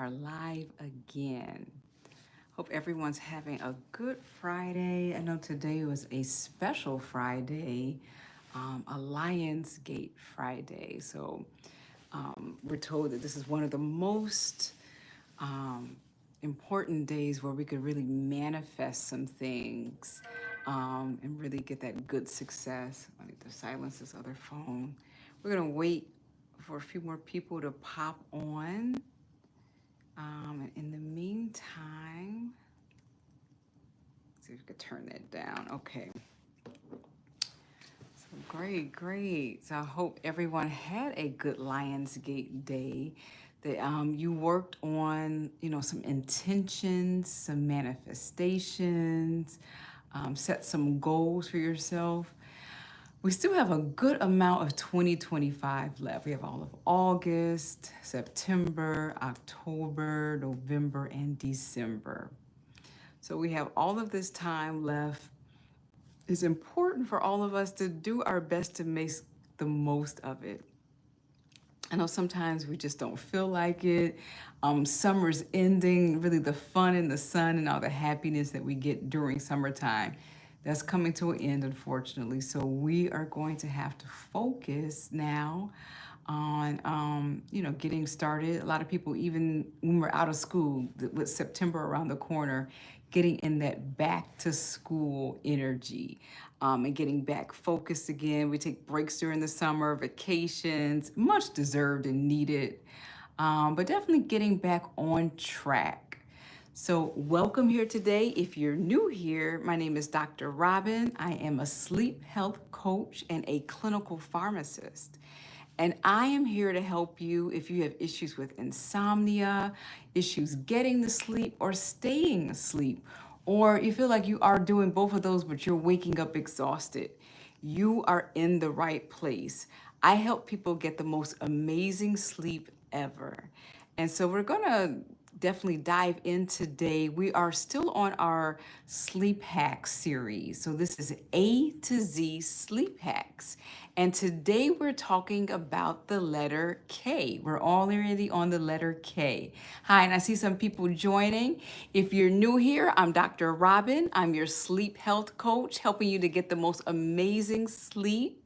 are live again. Hope everyone's having a good Friday. I know today was a special Friday, a Lionsgate Friday. So we're told that this is one of the most important days where we could really manifest some things and really get that good success. I need to silence this other phone. We're going to wait for a few more people to pop on. And in the meantime, let's see if we could turn that down. Okay. So great, great. So I hope everyone had a good Lionsgate day. That you worked on, some intentions, some manifestations, set some goals for yourself. We still have a good amount of 2025 left. We have all of August, September, October, November, and December. So we have all of this time left. It's important for all of us to do our best to make the most of it. I know sometimes we just don't feel like it. Summer's ending, really the fun and the sun and all the happiness that we get during summertime. That's coming to an end, unfortunately. So we are going to have to focus now on, getting started. A lot of people, even when we're out of school, with September around the corner, getting in that back to school energy and getting back focused again. We take breaks during the summer, vacations, much deserved and needed, but definitely getting back on track. So welcome here today. If you're new here, my name is Dr. Robin. I am a sleep health coach and a clinical pharmacist. And I am here to help you if you have issues with insomnia, issues getting to sleep or staying asleep, or you feel like you are doing both of those, but you're waking up exhausted. You are in the right place. I help people get the most amazing sleep ever. And so we're going to definitely dive in today. We are still on our sleep hacks series. So this is A to Z sleep hacks. And today we're talking about the letter K. We're already on the letter K. Hi, and I see some people joining. If you're new here, I'm Dr. Robin. I'm your sleep health coach, helping you to get the most amazing sleep.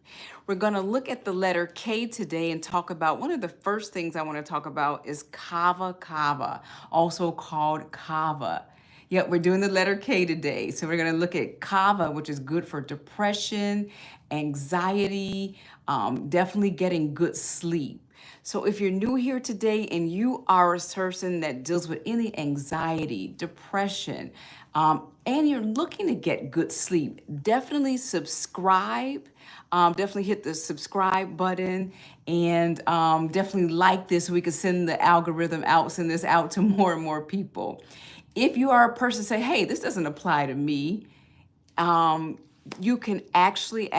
We're going to look at the letter K today and talk about one of the first things I want to talk about is Kava, also called Kava. Yep, we're doing the letter K today. So we're going to look at Kava, which is good for depression, anxiety, definitely getting good sleep. So if you're new here today and you are a person that deals with any anxiety, depression, and you're looking to get good sleep, definitely subscribe. Definitely hit the subscribe button and definitely like this so we can send the algorithm out, send this out to more and more people. If you are a person say, hey, this doesn't apply to me, you can actually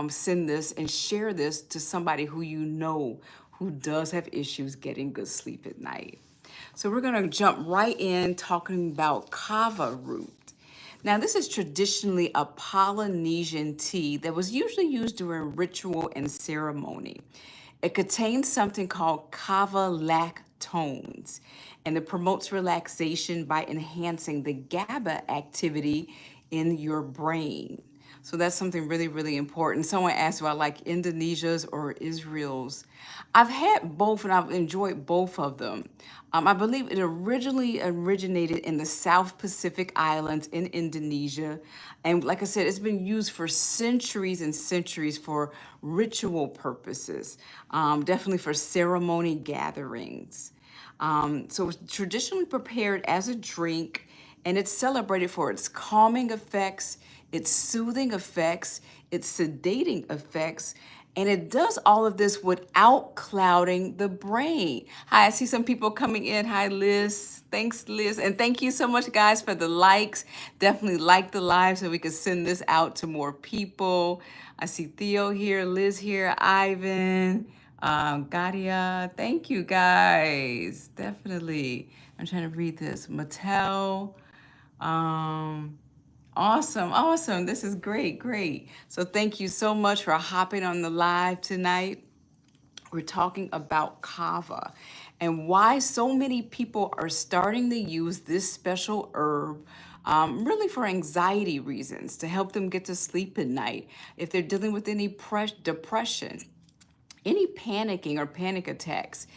send this and share this to somebody who you know who does have issues getting good sleep at night. So we're going to jump right in talking about kava root. Now, this is traditionally a Polynesian tea that was usually used during ritual and ceremony. It contains something called kava lactones, and it promotes relaxation by enhancing the GABA activity in your brain. So that's something really, really important. Someone asked, do I like Indonesia's or Israel's? I've had both and I've enjoyed both of them. I believe it originally originated in the South Pacific Islands in Indonesia. And like I said, it's been used for centuries and centuries for ritual purposes, definitely for ceremony gatherings. So it's traditionally prepared as a drink, and it's celebrated for its calming effects, its soothing effects, its sedating effects, and it does all of this without clouding the brain. Hi, I see some people coming in. Hi, Liz. Thanks, Liz. And thank you so much, guys, for the likes. Definitely like the live so we can send this out to more people. I see Theo here, Liz here, Ivan, Gadia. Thank you, guys. Definitely. I'm trying to read this. Mattel. Um, awesome. This is great. So thank you so much for hopping on the live tonight. We're talking about kava. and why so many people are starting to use this special herb really for anxiety reasons to help them get to sleep at night. If they're dealing with any depression, any panicking or panic attacks,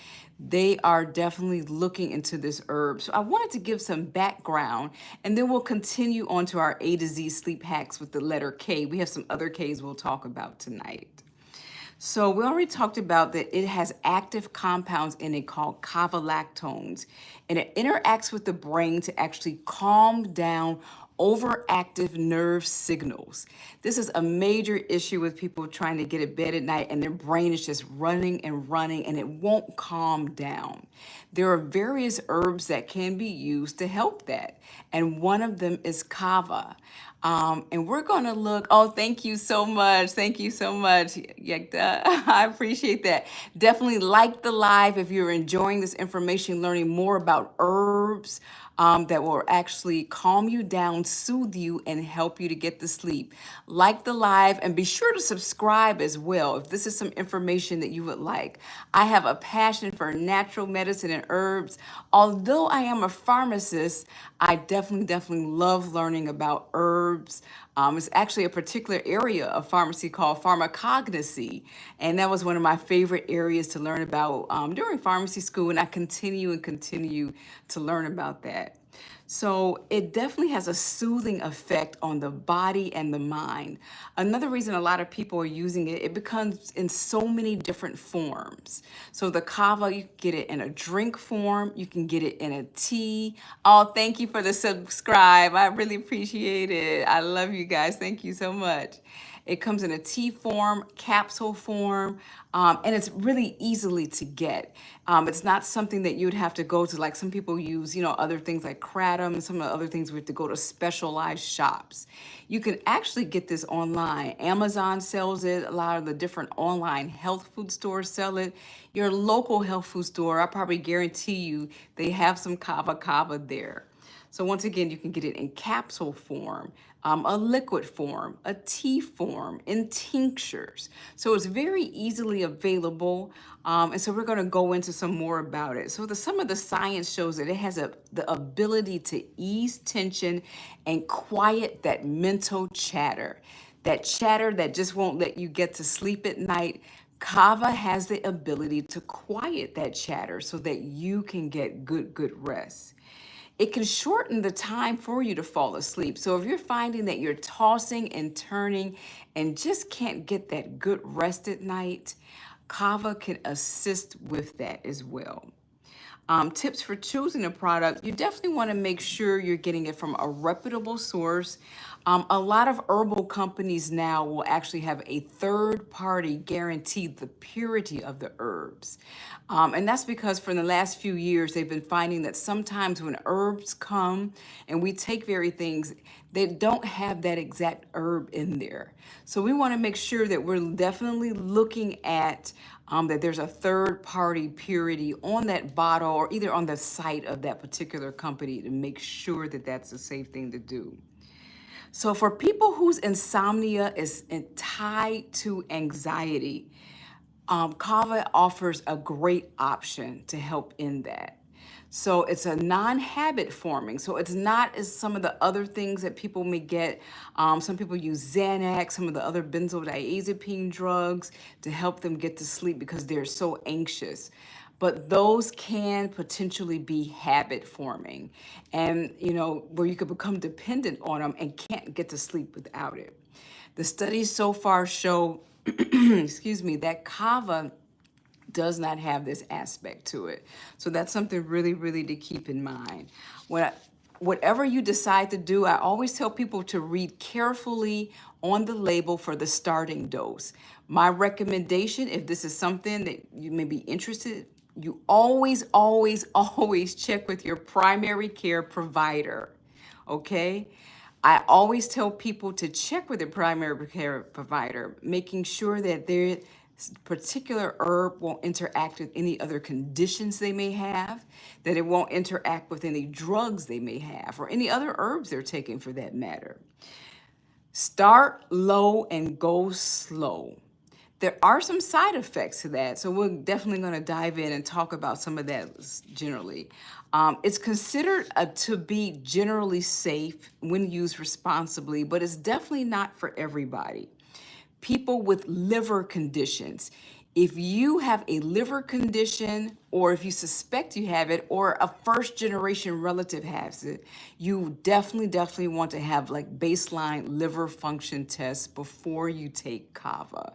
they are definitely looking into this herb. So I wanted to give some background, and then we'll continue on to our A to Z sleep hacks with the letter K. We have some other Ks we'll talk about tonight. So we already talked about that it has active compounds in it called Kava lactones, and it interacts with the brain to actually calm down overactive nerve signals. This is a major issue with people trying to get to bed at night and their brain is just running and running and it won't calm down. There are various herbs that can be used to help that, and one of them is Kava. And we're going to look. Oh, thank you so much. Thank you so much, Yekta. I appreciate that. Definitely like the live if you're enjoying this information, learning more about herbs that will actually calm you down, soothe you, and help you to get to sleep. Like the live and be sure to subscribe as well if this is some information that you would like. I have a passion for natural medicine and herbs. Although I am a pharmacist, I definitely love learning about herbs. It's actually a particular area of pharmacy called pharmacognosy, and that was one of my favorite areas to learn about during pharmacy school, and I continue to learn about that. So it definitely has a soothing effect on the body and the mind. Another reason a lot of people are using it, it becomes in so many different forms. So the kava, you can get it in a drink form, you can get it in a tea. Oh, thank you for the subscribe. I really appreciate it. I love you guys. Thank you so much. It comes in a tea form, capsule form, and it's really easily to get. It's not something that you'd have to go to, like some people use, other things like Kratom and some of the other things we have to go to specialized shops. You can actually get this online. Amazon sells it. A lot of the different online health food stores sell it. Your local health food store, I probably guarantee you they have some kava there. So once again, you can get it in capsule form, a liquid form, a tea form, in tinctures. So it's very easily available. And so we're going to go into some more about it. So some of the science shows that it has the ability to ease tension and quiet that mental chatter. That chatter that just won't let you get to sleep at night. Kava has the ability to quiet that chatter so that you can get good rest. It can shorten the time for you to fall asleep. So if you're finding that you're tossing and turning and just can't get that good rest at night, Kava can assist with that as well. Tips for choosing a product, you definitely want to make sure you're getting it from a reputable source. A lot of herbal companies now will actually have a third party guarantee the purity of the herbs. And that's because for the last few years, they've been finding that sometimes when herbs come and we take very things, they don't have that exact herb in there. So we want to make sure that we're definitely looking at that there's a third party purity on that bottle or either on the site of that particular company to make sure that that's a safe thing to do. So for people whose insomnia is tied to anxiety, Kava offers a great option to help in that. So it's a non-habit forming. So it's not as some of the other things that people may get. Some people use Xanax, some of the other benzodiazepine drugs to help them get to sleep because they're so anxious. But those can potentially be habit forming and, where you could become dependent on them and can't get to sleep without it. The studies so far show, excuse me, that Kava does not have this aspect to it. So that's something really to keep in mind. Whatever you decide to do, I always tell people to read carefully on the label for the starting dose. My recommendation, if this is something that you may be interested, you always check with your primary care provider, okay? I always tell people to check with their primary care provider, making sure that their particular herb won't interact with any other conditions they may have, that it won't interact with any drugs they may have, or any other herbs they're taking for that matter. Start low and go slow. There are some side effects to that, so we're definitely going to dive in and talk about some of that generally. It's considered to be generally safe when used responsibly, but it's definitely not for everybody. People with liver conditions. If you have a liver condition, or if you suspect you have it, or a first generation relative has it, you definitely want to have like baseline liver function tests before you take Kava,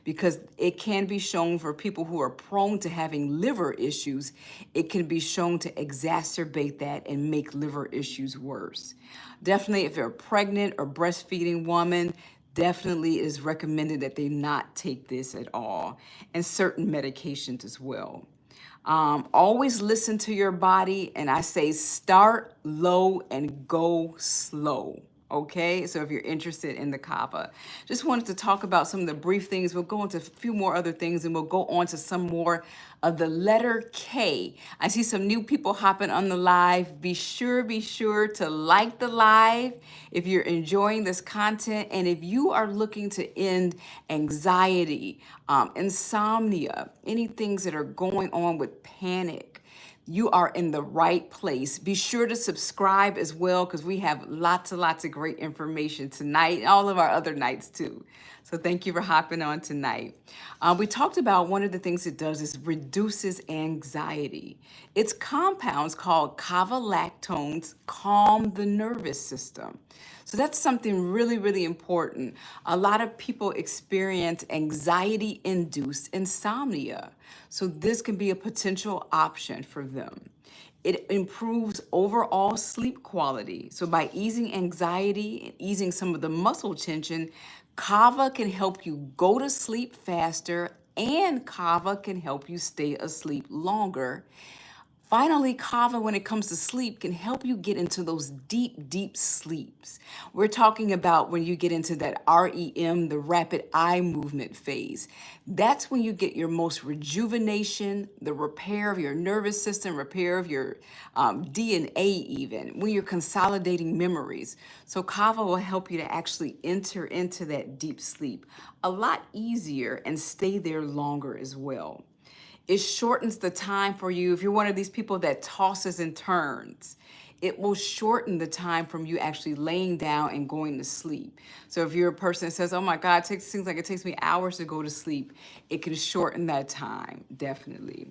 because it can be shown for people who are prone to having liver issues, it can be shown to exacerbate that and make liver issues worse. Definitely, if you're a pregnant or breastfeeding woman, definitely is recommended that they not take this at all, and certain medications as well. Always listen to your body, and I say start low and go slow. Okay, so if you're interested in the Kava, just wanted to talk about some of the brief things. We'll go into a few more other things, and we'll go on to some more of the letter K. I see some new people hopping on the live. Be sure to like the live if you're enjoying this content, and if you are looking to end anxiety, insomnia, any things that are going on with panic, you are in the right place. Be sure to subscribe as well, because we have lots and lots of great information tonight, and all of our other nights too. So thank you for hopping on tonight. We talked about one of the things it does is reduces anxiety. Its compounds called kava lactones calm the nervous system. So that's something really important. A lot of people experience anxiety-induced insomnia. So this can be a potential option for them. It improves overall sleep quality. So by easing anxiety and easing some of the muscle tension, Kava can help you go to sleep faster, and Kava can help you stay asleep longer. Finally, Kava, when it comes to sleep, can help you get into those deep sleeps. We're talking about when you get into that REM, the rapid eye movement phase. That's when you get your most rejuvenation, the repair of your nervous system, repair of your DNA even, when you're consolidating memories. So Kava will help you to actually enter into that deep sleep a lot easier and stay there longer as well. It shortens the time for you. If you're one of these people that tosses and turns, it will shorten the time from you actually laying down and going to sleep. So if you're a person that says, oh my God, seems like it takes me hours to go to sleep, it can shorten that time, definitely.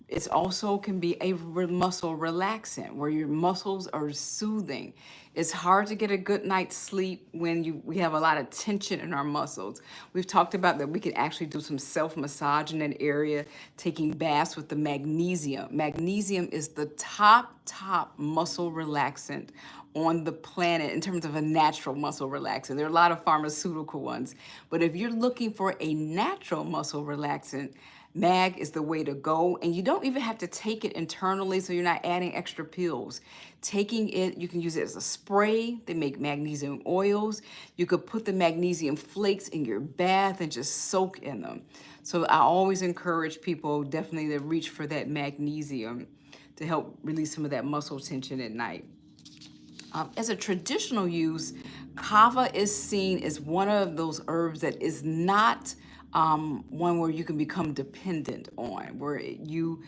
It also can be a muscle relaxant where your muscles are soothing. It's hard to get a good night's sleep when we have a lot of tension in our muscles. We've talked about that we can actually do some self-massage in that area, taking baths with the magnesium. Magnesium is the top muscle relaxant on the planet in terms of a natural muscle relaxant. There are a lot of pharmaceutical ones, but if you're looking for a natural muscle relaxant, Mag is the way to go, and you don't even have to take it internally, so you're not adding extra pills. Taking it, you can use it as a spray. They make magnesium oils. You could put the magnesium flakes in your bath and just soak in them. So I always encourage people definitely to reach for that magnesium to help release some of that muscle tension at night. As a traditional use, kava is seen as one of those herbs that is not one where you can become dependent on, where you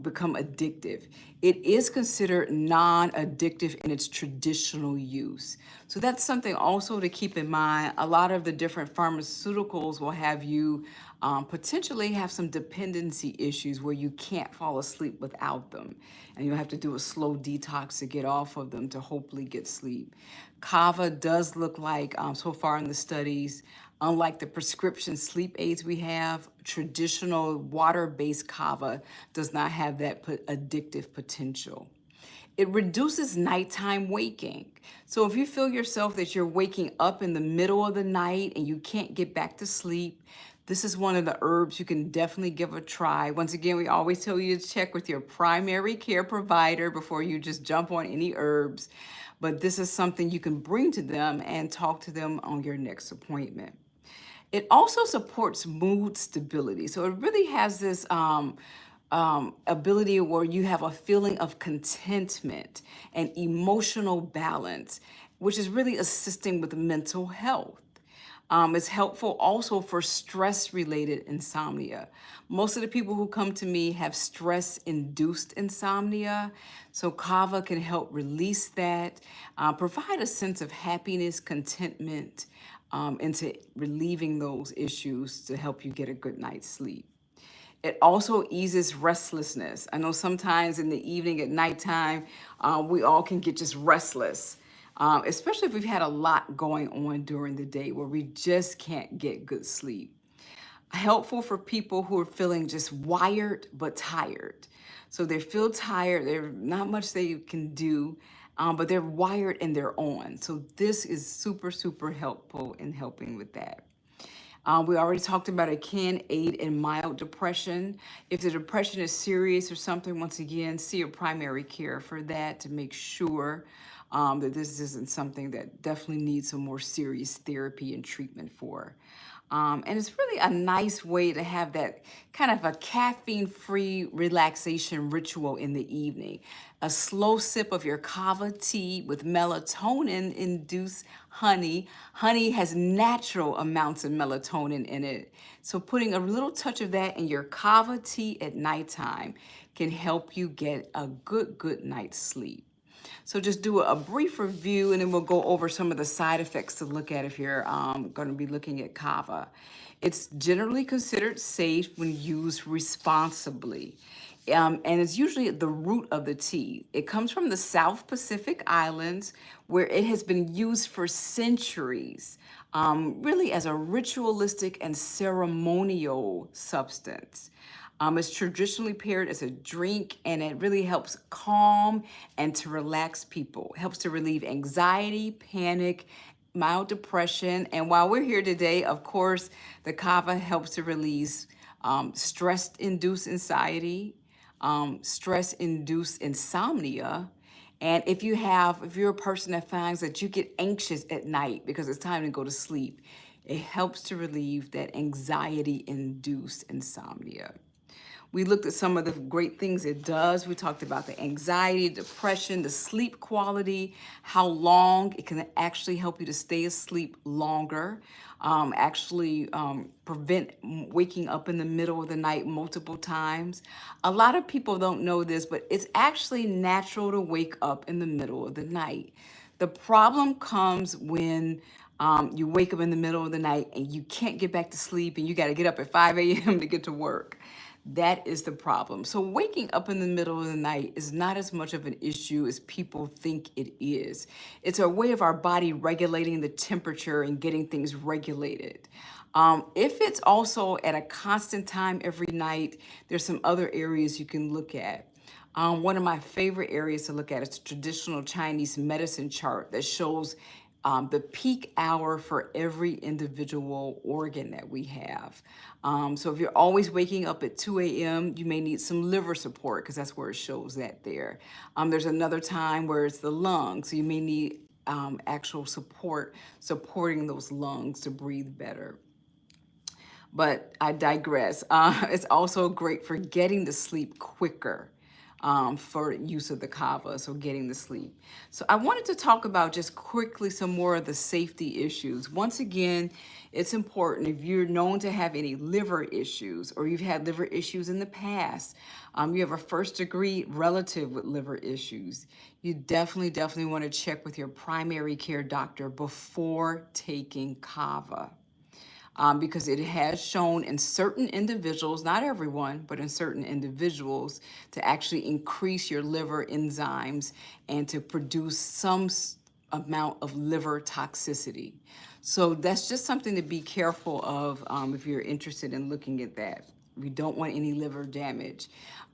become addictive. It is considered non-addictive in its traditional use. So that's something also to keep in mind. A lot of the different pharmaceuticals will have you potentially have some dependency issues where you can't fall asleep without them. And you'll have to do a slow detox to get off of them to hopefully get sleep. Kava does look like, so far in the studies, unlike the prescription sleep aids we have, traditional water-based kava does not have that addictive potential. It reduces nighttime waking. So if you feel yourself that you're waking up in the middle of the night and you can't get back to sleep, this is one of the herbs you can definitely give a try. Once again, we always tell you to check with your primary care provider before you just jump on any herbs. But this is something you can bring to them and talk to them on your next appointment. It also supports mood stability. So it really has this ability where you have a feeling of contentment and emotional balance, which is really assisting with mental health. It's helpful also for stress-related insomnia. Most of the people who come to me have stress-induced insomnia, so Kava can help release that, provide a sense of happiness, contentment, into relieving those issues to help you get a good night's sleep. It also eases restlessness. I know sometimes in the evening at nighttime, we all can get just restless, especially if we've had a lot going on during the day where we just can't get good sleep. Helpful for people who are feeling just wired but tired. So they feel tired, there's not much they can do, but they're wired and they're on. So this is super, super helpful in helping with that. We already talked about it can aid in mild depression. If the depression is serious or something, once again, see a primary care for that to make sure that this isn't something that definitely needs some more serious therapy and treatment for. And it's really a nice way to have that kind of a caffeine-free relaxation ritual in the evening. A slow sip of your kava tea with melatonin-induced honey. Honey has natural amounts of melatonin in it. So putting a little touch of that in your kava tea at nighttime can help you get a good night's sleep. So just do a brief review and then we'll go over some of the side effects to look at if you're going to be looking at kava. It's generally considered safe when used responsibly. And it's usually at the root of the tea. It comes from the South Pacific Islands where it has been used for centuries, really as a ritualistic and ceremonial substance. It's traditionally paired as a drink and it really helps calm and to relax people. It helps to relieve anxiety, panic, mild depression. And while we're here today, of course, the kava helps to release stress-induced anxiety, stress-induced insomnia. And if you're a person that finds that you get anxious at night because it's time to go to sleep, it helps to relieve that anxiety-induced insomnia. We looked at some of the great things it does. We talked about the anxiety, depression, the sleep quality, how long it can actually help you to stay asleep longer, prevent waking up in the middle of the night multiple times. A lot of people don't know this, but it's actually natural to wake up in the middle of the night. The problem comes when you wake up in the middle of the night and you can't get back to sleep and you got to get up at 5 a.m. to get to work. That is the problem. So waking up in the middle of the night is not as much of an issue as people think it is. It's a way of our body regulating the temperature and getting things regulated. If it's also at a constant time every night, there's some other areas you can look at. One of my favorite areas to look at is the traditional Chinese medicine chart that shows the peak hour for every individual organ that we have. So if you're always waking up at 2 a.m., you may need some liver support because that's where it shows that there. There's another time where it's the lungs, so you may need actual support supporting those lungs to breathe better. But I digress. It's also great for getting to sleep quicker. For use of the kava, so getting the sleep. So I wanted to talk about just quickly some more of the safety issues. Once again, it's important if you're known to have any liver issues or you've had liver issues in the past, you have a first degree relative with liver issues, you definitely want to check with your primary care doctor before taking kava. Because it has shown in certain individuals, not everyone, but in certain individuals, to actually increase your liver enzymes and to produce some amount of liver toxicity. So that's just something to be careful of if you're interested in looking at that. We don't want any liver damage.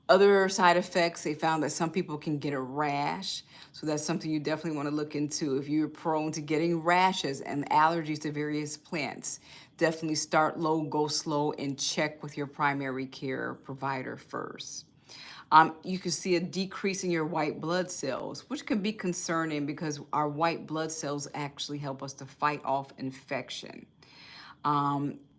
Other side effects, they found that some people can get a rash. So that's something you definitely want to look into. If you're prone to getting rashes and allergies to various plants, definitely start low, go slow, and check with your primary care provider first. You can see a decrease in your white blood cells, which can be concerning because our white blood cells actually help us to fight off infection.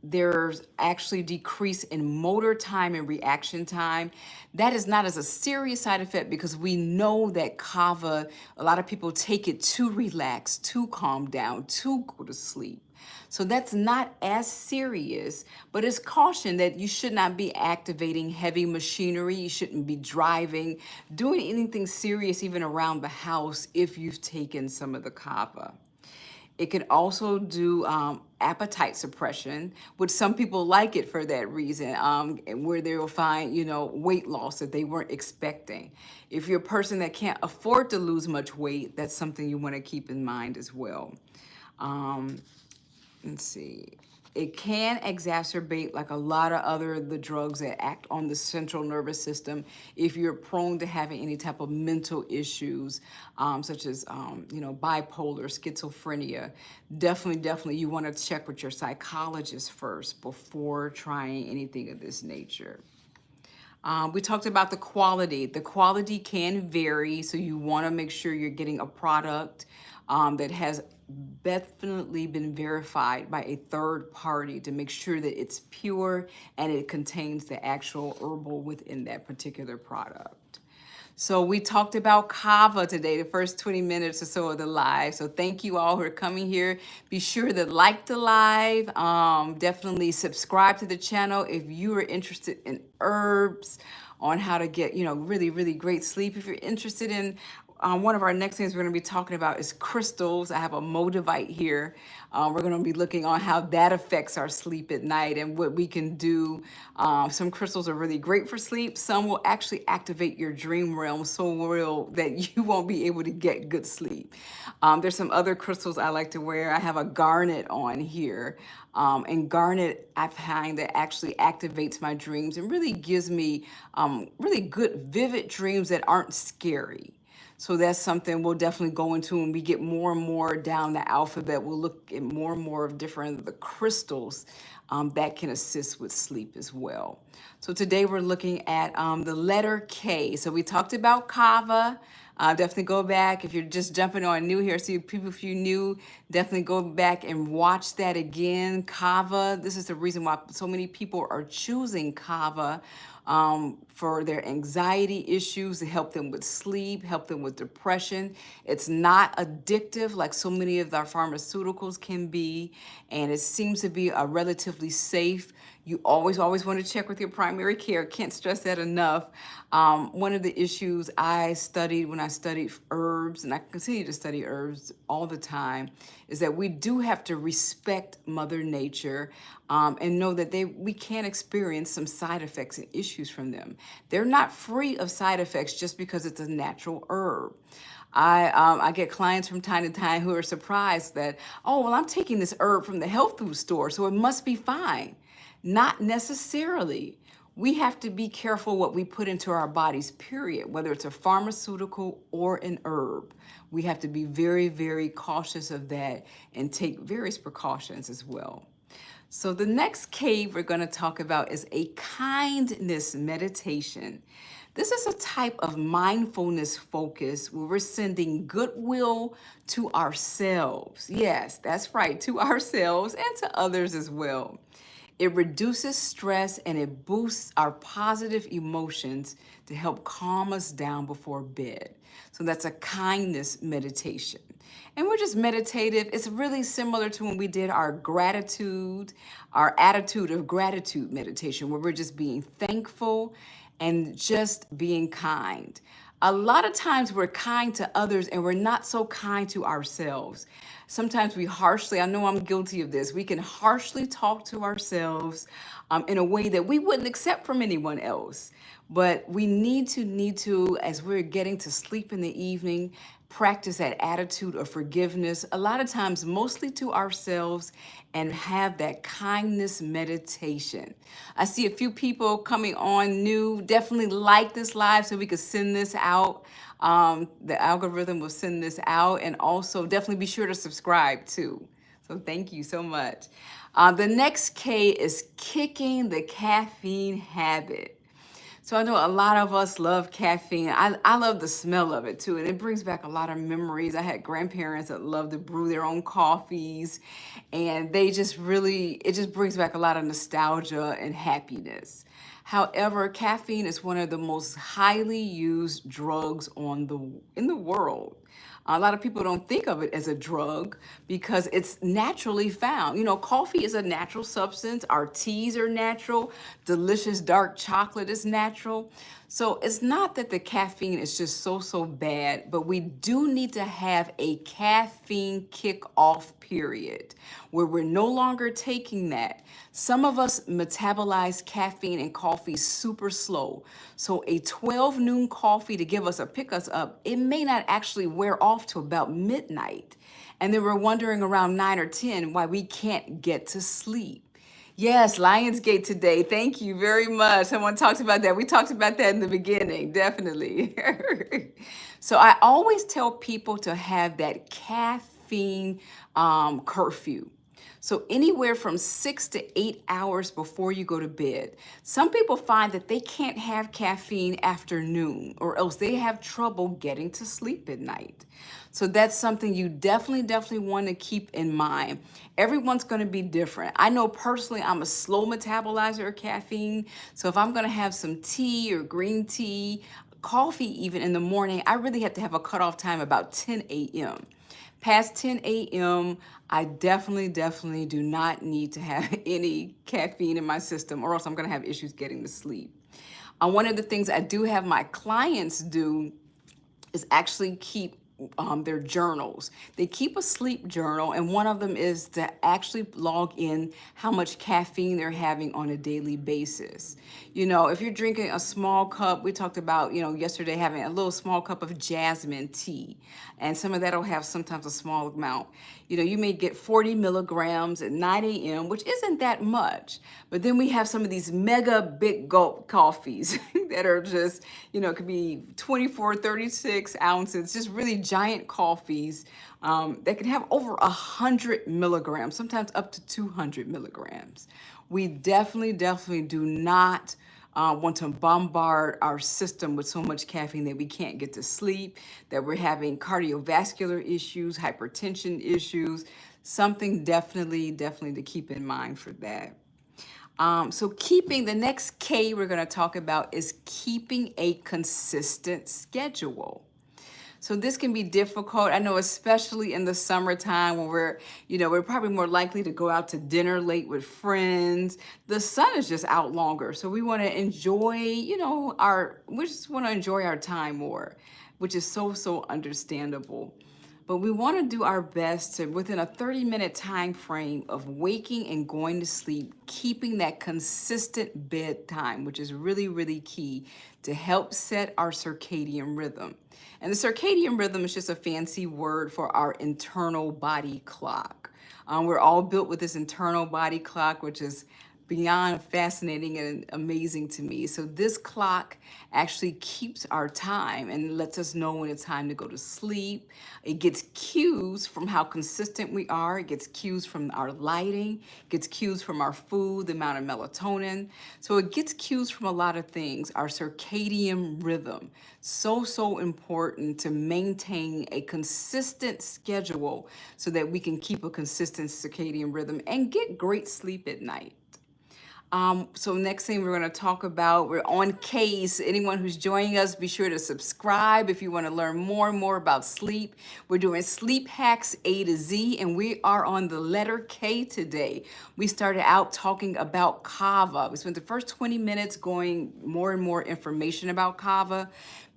there's actually decrease in motor time and reaction time. That is not as a serious side effect because we know that kava, a lot of people take it to relax, to calm down, to go to sleep. So that's not as serious, but it's caution that you should not be activating heavy machinery. You shouldn't be driving, doing anything serious even around the house if you've taken some of the kava. It can also do appetite suppression, which some people like it for that reason, where they will find, weight loss that they weren't expecting. If you're a person that can't afford to lose much weight, that's something you want to keep in mind as well. Um, let's see. It can exacerbate like a lot of other the drugs that act on the central nervous system if you're prone to having any type of mental issues, such as bipolar, schizophrenia. Definitely you want to check with your psychologist first before trying anything of this nature. We talked about the quality. The quality can vary, so you want to make sure you're getting a product that has definitely been verified by a third party to make sure that it's pure and it contains the actual herbal within that particular product. So we talked about kava today, the first 20 minutes or so of the live. So thank you all who are coming here. Be sure to like the live. Definitely subscribe to the channel if you are interested in herbs, on how to get, really, really great sleep. If you're interested in one of our next things we're going to be talking about is crystals. I have a motivite here. We're going to be looking on how that affects our sleep at night and what we can do. Some crystals are really great for sleep. Some will actually activate your dream realm so well that you won't be able to get good sleep. There's some other crystals I like to wear. I have a garnet on here. And garnet, I find that actually activates my dreams and really gives me really good, vivid dreams that aren't scary. So that's something we'll definitely go into when we get more and more down the alphabet. We'll look at more and more of different the crystals that can assist with sleep as well. So today we're looking at the letter K. So we talked about kava. Definitely go back if you're just jumping on new here. See people, if you new, definitely go back and watch that again. Kava. This is the reason why so many people are choosing kava. For their anxiety issues, to help them with sleep, help them with depression. It's not addictive like so many of our pharmaceuticals can be, and it seems to be a relatively safe. You always want to check with your primary care. Can't stress that enough. One of the issues I studied when I studied herbs, and I continue to study herbs all the time, is that we do have to respect Mother Nature and know that we can experience some side effects and issues from them. They're not free of side effects just because it's a natural herb. I get clients from time to time who are surprised that, oh, well, I'm taking this herb from the health food store, so it must be fine. Not necessarily. We have to be careful what we put into our bodies, period, whether it's a pharmaceutical or an herb. We have to be very, very cautious of that and take various precautions as well. So the next cave we're going to talk about is a kindness meditation. This is a type of mindfulness focus where we're sending goodwill to ourselves. Yes, that's right, to ourselves and to others as well. It reduces stress and it boosts our positive emotions to help calm us down before bed. So that's a kindness meditation. And we're just meditative. It's really similar to when we did our gratitude, our attitude of gratitude meditation, where we're just being thankful and just being kind. A lot of times we're kind to others and we're not so kind to ourselves. Sometimes we harshly, I know I'm guilty of this, we can harshly talk to ourselves in a way that we wouldn't accept from anyone else. But we need to, as we're getting to sleep in the evening, practice that attitude of forgiveness, a lot of times mostly to ourselves, and have that kindness meditation. I see a few people coming on new. Definitely like this live so we could send this out. The algorithm will send this out, and also definitely be sure to subscribe too. So thank you so much. The next K is kicking the caffeine habit. So I know a lot of us love caffeine. I love the smell of it too, and it brings back a lot of memories. I had grandparents that loved to brew their own coffees, and they just really, it just brings back a lot of nostalgia and happiness. However, caffeine is one of the most highly used drugs in the world. A lot of people don't think of it as a drug because it's naturally found. You know, coffee is a natural substance. Our teas are natural. Delicious dark chocolate is natural. So it's not that the caffeine is just so bad, but we do need to have a caffeine kick off period where we're no longer taking that. Some of us metabolize caffeine and coffee super slow. So a 12 noon coffee to give us a pick us up, it may not actually wear off till about midnight. And then we're wondering around 9 or 10 why we can't get to sleep. Yes, Lionsgate today. Thank you very much. Someone talked about that. We talked about that in the beginning, definitely. So I always tell people to have that caffeine curfew. So anywhere from 6 to 8 hours before you go to bed. Some people find that they can't have caffeine after noon or else they have trouble getting to sleep at night. So that's something you definitely want to keep in mind. Everyone's going to be different. I know personally I'm a slow metabolizer of caffeine. So if I'm going to have some tea or green tea, coffee even in the morning, I really have to have a cutoff time about 10 a.m. Past 10 a.m., I definitely do not need to have any caffeine in my system or else I'm going to have issues getting to sleep. One of the things I do have my clients do is actually keep their journals. They keep a sleep journal, and one of them is to actually log in how much caffeine they're having on a daily basis. You know, if you're drinking a small cup, we talked about, you know, yesterday having a little small cup of jasmine tea, and some of that will have sometimes a small amount. You know, you may get 40 milligrams at 9 a.m., which isn't that much. But then we have some of these mega big gulp coffees that are just, you know, it could be 24, 36 ounces, just really giant coffees that can have over 100 milligrams, sometimes up to 200 milligrams. We definitely do not want to bombard our system with so much caffeine that we can't get to sleep, that we're having cardiovascular issues, hypertension issues, something definitely to keep in mind for that. So keeping, the next K we're going to talk about is keeping a consistent schedule. So this can be difficult. I know, especially in the summertime when we're probably more likely to go out to dinner late with friends. The sun is just out longer. So we want to enjoy, we just want to enjoy our time more, which is so understandable. But we want to do our best to, within a 30-minute time frame of waking and going to sleep, keeping that consistent bedtime, which is really key to help set our circadian rhythm. And the circadian rhythm is just a fancy word for our internal body clock. We're all built with this internal body clock, which is beyond fascinating and amazing to me. So this clock actually keeps our time and lets us know when it's time to go to sleep. It gets cues from how consistent we are. It gets cues from our lighting, it gets cues from our food, the amount of melatonin. So it gets cues from a lot of things. Our circadian rhythm, so important to maintain a consistent schedule so that we can keep a consistent circadian rhythm and get great sleep at night. So next thing we're going to talk about, we're on Case. Anyone who's joining us, be sure to subscribe if you want to learn more and more about sleep. We're doing sleep hacks A to Z, and we are on the letter K today. We started out talking about Kava. We spent the first 20 minutes going more and more information about Kava.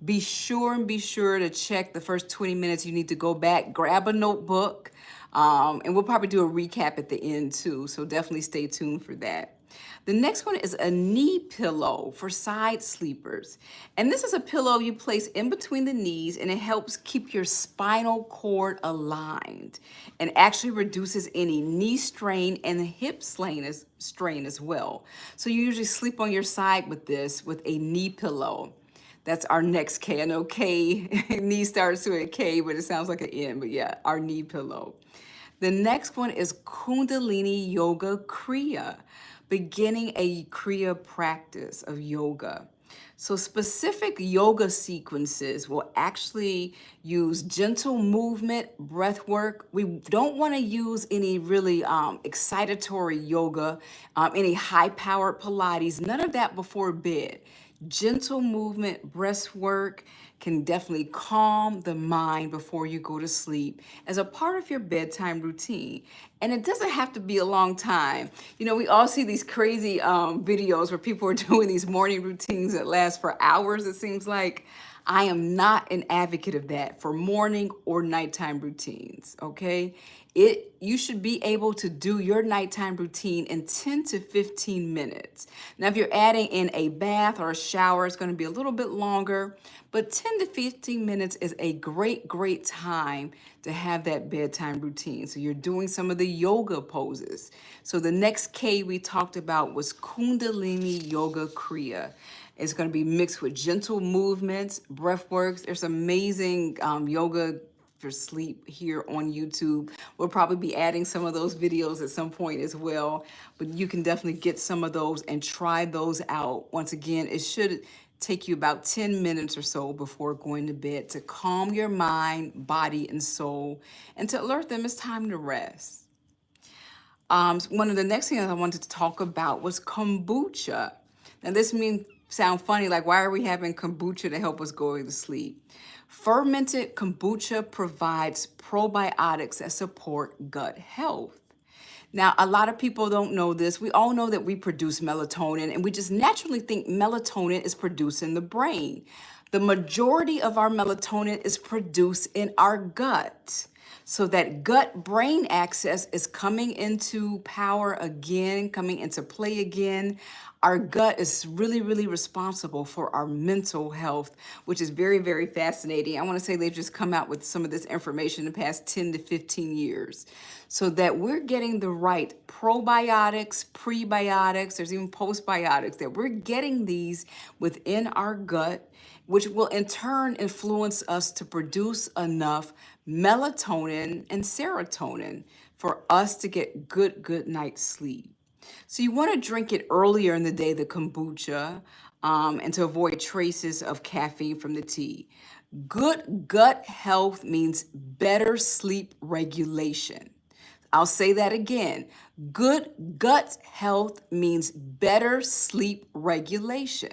Be sure to check the first 20 minutes. You need to go back, grab a notebook, and we'll probably do a recap at the end too. So definitely stay tuned for that. The next one is a knee pillow for side sleepers. And this is a pillow you place in between the knees, and it helps keep your spinal cord aligned and actually reduces any knee strain and hip strain as well. So you usually sleep on your side with this, with a knee pillow. That's our next K. I know K, knee starts with a K, but it sounds like an N, but yeah, our knee pillow. The next one is Kundalini Yoga Kriya, beginning a Kriya practice of yoga. So specific yoga sequences will actually use gentle movement, breath work. We don't want to use any really excitatory yoga, any high-powered Pilates, none of that before bed. Gentle movement, breath work can definitely calm the mind before you go to sleep as a part of your bedtime routine. And it doesn't have to be a long time. You know, we all see these crazy videos where people are doing these morning routines that last for hours, it seems like. I am not an advocate of that for morning or nighttime routines, okay? You should be able to do your nighttime routine in 10 to 15 minutes. Now, if you're adding in a bath or a shower, it's going to be a little bit longer, but 10 to 15 minutes is a great time to have that bedtime routine. So you're doing some of the yoga poses. So the next K we talked about was Kundalini Yoga Kriya. It's going to be mixed with gentle movements, breath works. There's amazing yoga for sleep here on YouTube. We'll probably be adding some of those videos at some point as well, but you can definitely get some of those and try those out. Once again, it should take you about 10 minutes or so before going to bed to calm your mind, body, and soul, and to alert them it's time to rest. One of the next things I wanted to talk about was kombucha. Now, this may sound funny, like why are we having kombucha to help us go to sleep? Fermented kombucha provides probiotics that support gut health. Now, a lot of people don't know this. We all know that we produce melatonin, and we just naturally think melatonin is produced in the brain. The majority of our melatonin is produced in our gut. So that gut-brain axis is coming into power again, coming into play again. Our gut is really responsible for our mental health, which is very fascinating. I want to say they've just come out with some of this information in the past 10 to 15 years. So that we're getting the right probiotics, prebiotics, there's even postbiotics, that we're getting these within our gut, which will in turn influence us to produce enough melatonin and serotonin for us to get good night's sleep. So you want to drink it earlier in the day, the kombucha, and to avoid traces of caffeine from the tea. Good gut health means better sleep regulation. I'll say that again. Good gut health means better sleep regulation.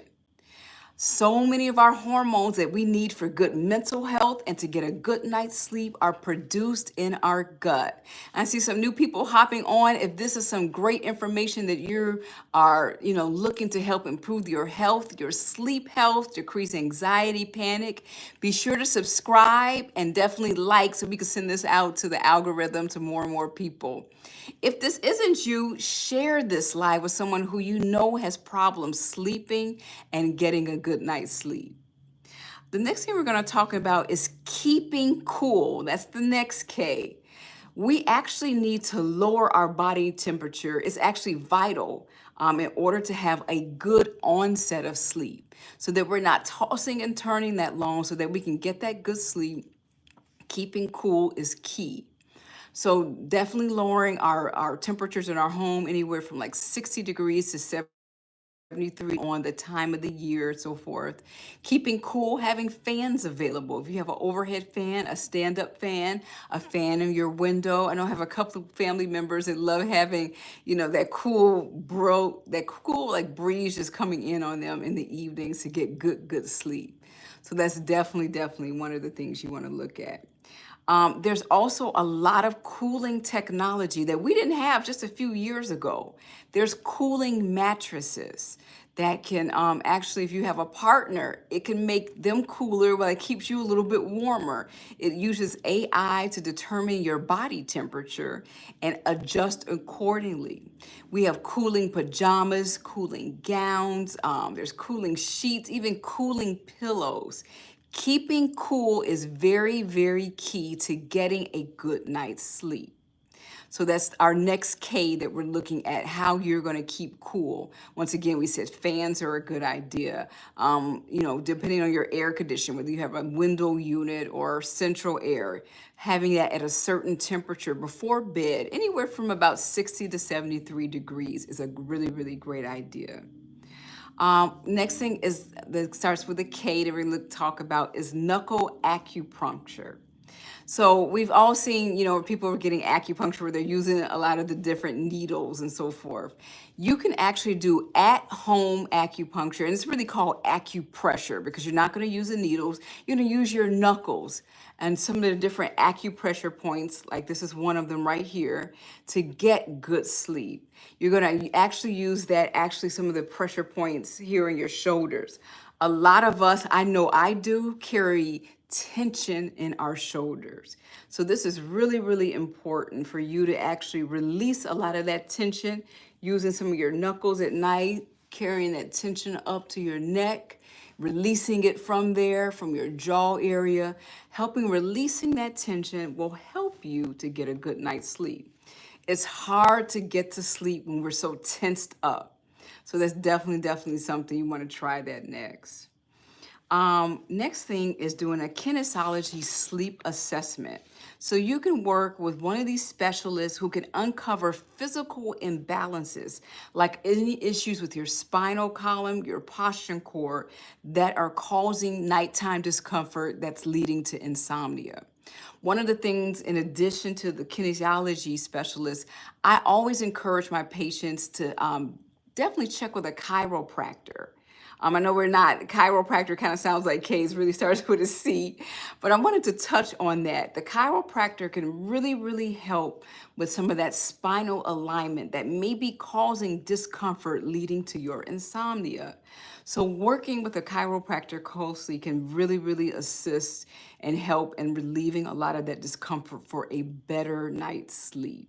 So many of our hormones that we need for good mental health and to get a good night's sleep are produced in our gut. I see some new people hopping on. If this is some great information that you are, looking to help improve your health, your sleep health, decrease anxiety, panic, be sure to subscribe and definitely like so we can send this out to the algorithm to more and more people. If this isn't you, share this live with someone who you know has problems sleeping and getting a good night's sleep. The next thing we're going to talk about is keeping cool. That's the next K. We actually need to lower our body temperature. It's actually vital in order to have a good onset of sleep so that we're not tossing and turning that long so that we can get that good sleep. Keeping cool is key. So definitely lowering our temperatures in our home anywhere from like 60 degrees to 73 on the time of the year, so forth. Keeping cool, having fans available. If you have an overhead fan, a stand-up fan, a fan in your window. I know I have a couple of family members that love having, that cool like breeze just coming in on them in the evenings to get good sleep. So that's definitely one of the things you want to look at. There's also a lot of cooling technology that we didn't have just a few years ago. There's cooling mattresses that can actually, if you have a partner, it can make them cooler while it keeps you a little bit warmer. It uses AI to determine your body temperature and adjust accordingly. We have cooling pajamas, cooling gowns, there's cooling sheets, even cooling pillows. Keeping cool is very key to getting a good night's sleep. So that's our next K that we're looking at, how you're going to keep cool. Once again, we said fans are a good idea. Depending on your air condition, whether you have a window unit or central air, having that at a certain temperature before bed, anywhere from about 60 to 73 degrees is a really great idea. Next thing is that starts with a K that we're going to talk about is knuckle acupuncture. So we've all seen, people are getting acupuncture where they're using a lot of the different needles and so forth. You can actually do at-home acupuncture, and it's really called acupressure because you're not going to use the needles. You're going to use your knuckles and some of the different acupressure points, like this is one of them right here, to get good sleep. You're going to actually use that, actually some of the pressure points here in your shoulders. A lot of us, I know I do, carry tension in our shoulders. So this is really, really important for you to actually release a lot of that tension using some of your knuckles at night, carrying that tension up to your neck, releasing it from there, from your jaw area. Helping releasing that tension will help you to get a good night's sleep. It's hard to get to sleep when we're so tensed up. So that's definitely something you want to try that next. Next thing is doing a kinesiology sleep assessment. So you can work with one of these specialists who can uncover physical imbalances, like any issues with your spinal column, your posture core, that are causing nighttime discomfort that's leading to insomnia. One of the things, in addition to the kinesiology specialist, I always encourage my patients to definitely check with a chiropractor. I know we're not, chiropractor kind of sounds like K's, really starts with a C, but I wanted to touch on that. The chiropractor can really help with some of that spinal alignment that may be causing discomfort leading to your insomnia. So working with a chiropractor closely can really assist and help in relieving a lot of that discomfort for a better night's sleep.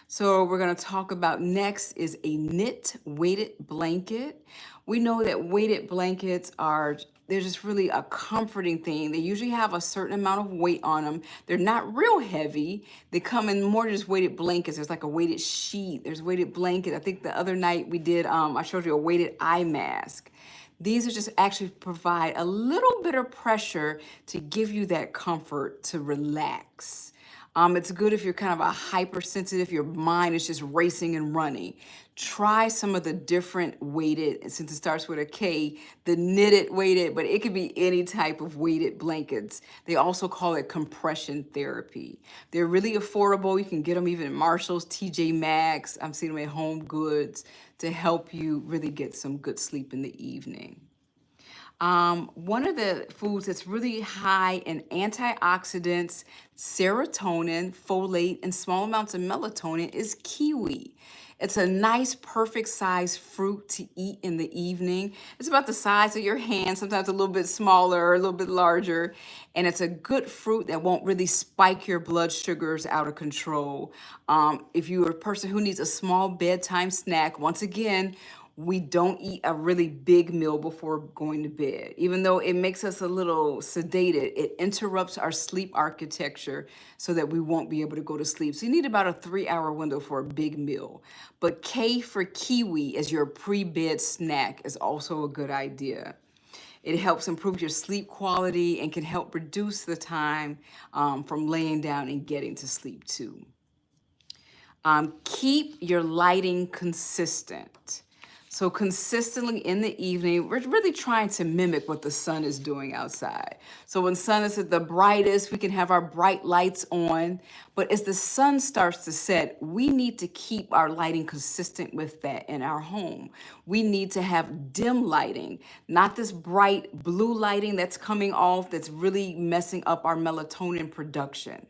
So we're going to talk about next is a knit weighted blanket. We know that weighted blankets they're just really a comforting thing. They usually have a certain amount of weight on them. They're not real heavy. They come in more than just weighted blankets. There's like a weighted sheet. There's weighted blanket. I think the other night we did, I showed you a weighted eye mask. These are just actually provide a little bit of pressure to give you that comfort to relax. It's good if you're kind of a hypersensitive, your mind is just racing and running. Try some of the different weighted, since it starts with a K, the knitted weighted, but it could be any type of weighted blankets. They also call it compression therapy. They're really affordable. You can get them even at Marshall's, TJ Maxx. I'm seeing them at Home Goods to help you really get some good sleep in the evening. One of the foods that's really high in antioxidants, serotonin, folate, and small amounts of melatonin is kiwi. It's a nice, perfect size fruit to eat in the evening. It's about the size of your hand, sometimes a little bit smaller, a little bit larger. And it's a good fruit that won't really spike your blood sugars out of control. If you're a person who needs a small bedtime snack, once again, we don't eat a really big meal before going to bed. Even though it makes us a little sedated, it interrupts our sleep architecture so that we won't be able to go to sleep. So you need about a 3-hour window for a big meal. But K for kiwi as your pre-bed snack is also a good idea. It helps improve your sleep quality and can help reduce the time from laying down and getting to sleep too. Keep your lighting consistent. So consistently in the evening, we're really trying to mimic what the sun is doing outside. So when sun is at the brightest, we can have our bright lights on. But as the sun starts to set, we need to keep our lighting consistent with that in our home. We need to have dim lighting, not this bright blue lighting that's coming off that's really messing up our melatonin production.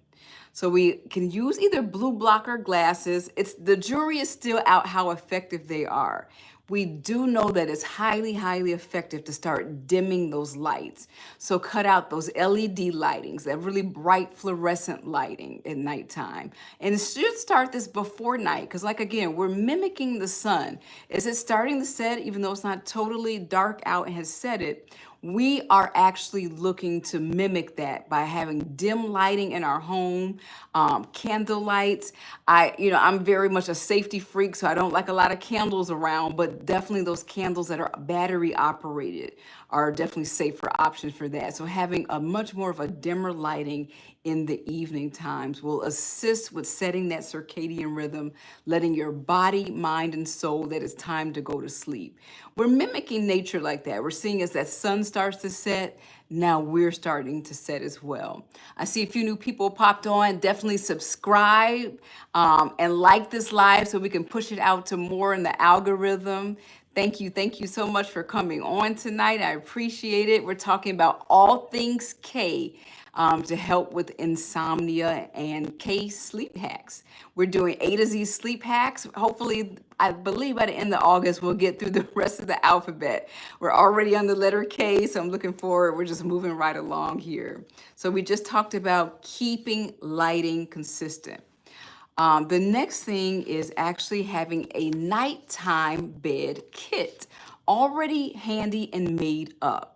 So we can use either blue blocker glasses. The jury is still out how effective they are. We do know that it's highly effective to start dimming those lights. So cut out those LED lightings, that really bright fluorescent lighting at nighttime. And it should start this before night, because like again, we're mimicking the sun. Is it starting to set, even though it's not totally dark out and has set it? We are actually looking to mimic that by having dim lighting in our home, candle lights. I'm very much a safety freak, so I don't like a lot of candles around, but definitely those candles that are battery operated are definitely safer options for that. So having a much more of a dimmer lighting in the evening times will assist with setting that circadian rhythm, letting your body, mind, and soul that it's time to go to sleep. We're mimicking nature like that. We're seeing as that sun starts to set, now we're starting to set as well. I see a few new people popped on. Definitely subscribe and like this live so we can push it out to more in the algorithm. Thank you so much for coming on tonight. I appreciate it. We're talking about all things K to help with insomnia and K sleep hacks. We're doing A to Z sleep hacks. Hopefully, I believe by the end of August, we'll get through the rest of the alphabet. We're already on the letter K, so I'm looking forward. We're just moving right along here. So we just talked about keeping lighting consistent. The next thing is actually having a nighttime bed kit already handy and made up.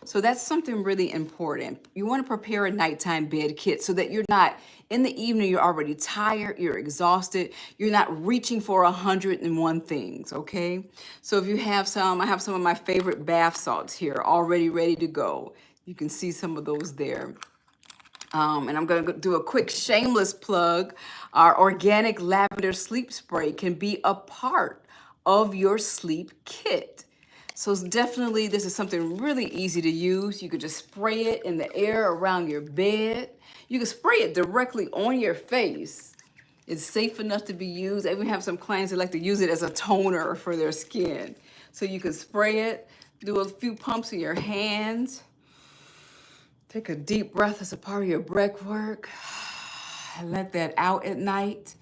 So that's something really important. You want to prepare a nighttime bed kit so that you're not in the evening, you're already tired, you're exhausted, you're not reaching for 101 things, okay? So if you have some, I have some of my favorite bath salts here already ready to go. You can see some of those there. And I'm going to do a quick shameless plug. Our organic lavender sleep spray can be a part of your sleep kit. So definitely, this is something really easy to use. You could just spray it in the air around your bed. You can spray it directly on your face. It's safe enough to be used. I even have some clients that like to use it as a toner for their skin. So you can spray it, do a few pumps in your hands. Take a deep breath as a part of your breath work and let that out at night.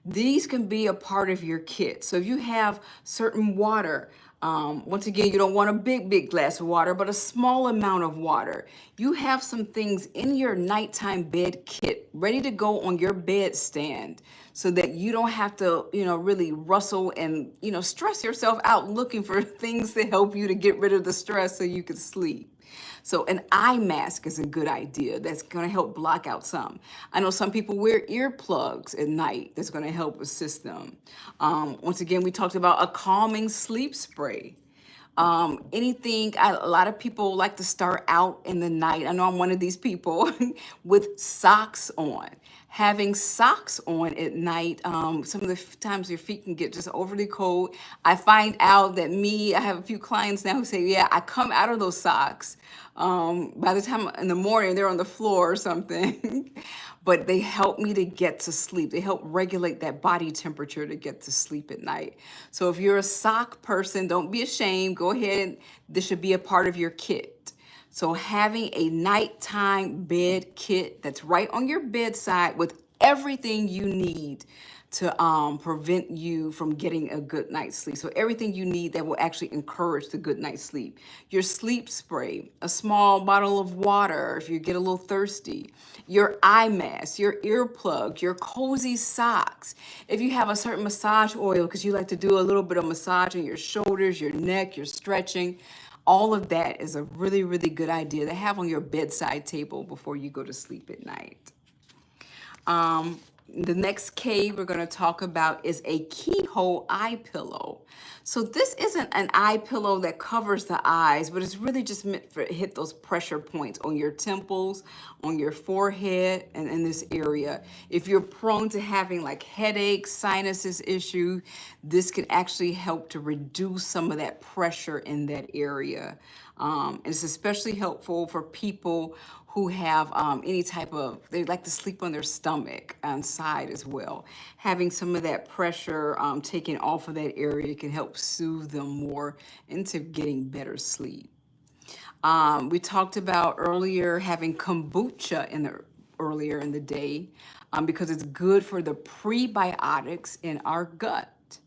These can be a part of your kit. So if you have certain water, once again, you don't want a big glass of water, but a small amount of water. You have some things in your nighttime bed kit ready to go on your bedstand so that you don't have to, really rustle and, stress yourself out looking for things to help you to get rid of the stress so you can sleep. So an eye mask is a good idea. That's going to help block out some. I know some people wear earplugs at night. That's going to help assist them. Once again, we talked about a calming sleep spray. A lot of people like to start out in the night. I know I'm one of these people with socks on. Having socks on at night, some of the times your feet can get just overly cold. I find out that I have a few clients now who say, yeah, I come out of those socks. By the time in the morning, they're on the floor or something. But they help me to get to sleep. They help regulate that body temperature to get to sleep at night. So if you're a sock person, don't be ashamed. Go ahead. This should be a part of your kit. So having a nighttime bed kit that's right on your bedside with everything you need to prevent you from getting a good night's sleep. So everything you need that will actually encourage the good night's sleep. Your sleep spray, a small bottle of water if you get a little thirsty, your eye mask, your earplugs, your cozy socks. If you have a certain massage oil because you like to do a little bit of massage on your shoulders, your neck, your stretching, all of that is a really, really good idea to have on your bedside table before you go to sleep at night. The next K we're going to talk about is a keyhole eye pillow. So this isn't an eye pillow that covers the eyes, but it's really just meant for hit those pressure points on your temples, on your forehead, and in this area. If you're prone to having like headaches, sinuses issue, this can actually help to reduce some of that pressure in that area. And it's especially helpful for people who have they like to sleep on their stomach and side as well. Having some of that pressure taken off of that area can help soothe them more into getting better sleep. We talked about earlier having kombucha earlier in the day because it's good for the prebiotics in our gut.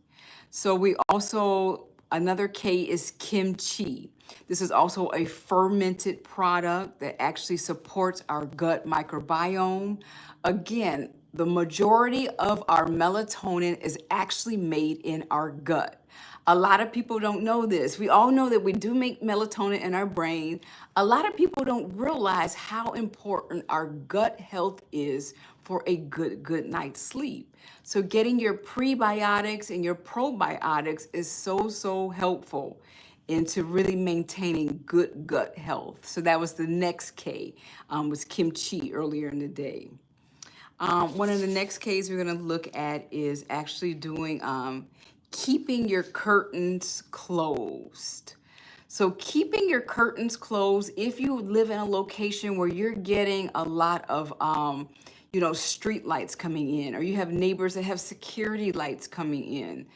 So another K is kimchi. This is also a fermented product that actually supports our gut microbiome. Again, the majority of our melatonin is actually made in our gut. A lot of people don't know this. We all know that we do make melatonin in our brain. A lot of people don't realize how important our gut health is for a good night's sleep. So getting your prebiotics and your probiotics is so helpful into really maintaining good gut health. So that was the next K, was kimchi earlier in the day. One of the next Ks we're going to look at is actually doing keeping your curtains closed. So keeping your curtains closed, if you live in a location where you're getting a lot of, street lights coming in, or you have neighbors that have security lights coming in,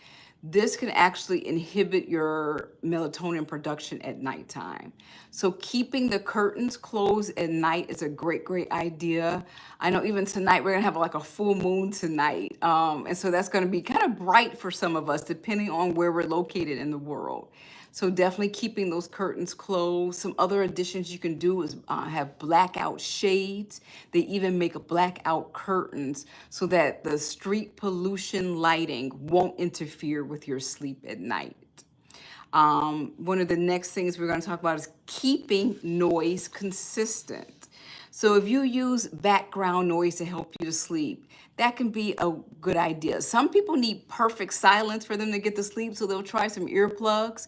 this can actually inhibit your melatonin production at nighttime. So keeping the curtains closed at night is a great, great idea. I know even tonight we're gonna have like a full moon tonight. And so that's gonna be kind of bright for some of us, depending on where we're located in the world. So definitely keeping those curtains closed. Some other additions you can do is have blackout shades. They even make blackout curtains so that the street pollution lighting won't interfere with your sleep at night. One of the next things we're going to talk about is keeping noise consistent. So if you use background noise to help you to sleep, that can be a good idea. Some people need perfect silence for them to get to sleep, so they'll try some earplugs.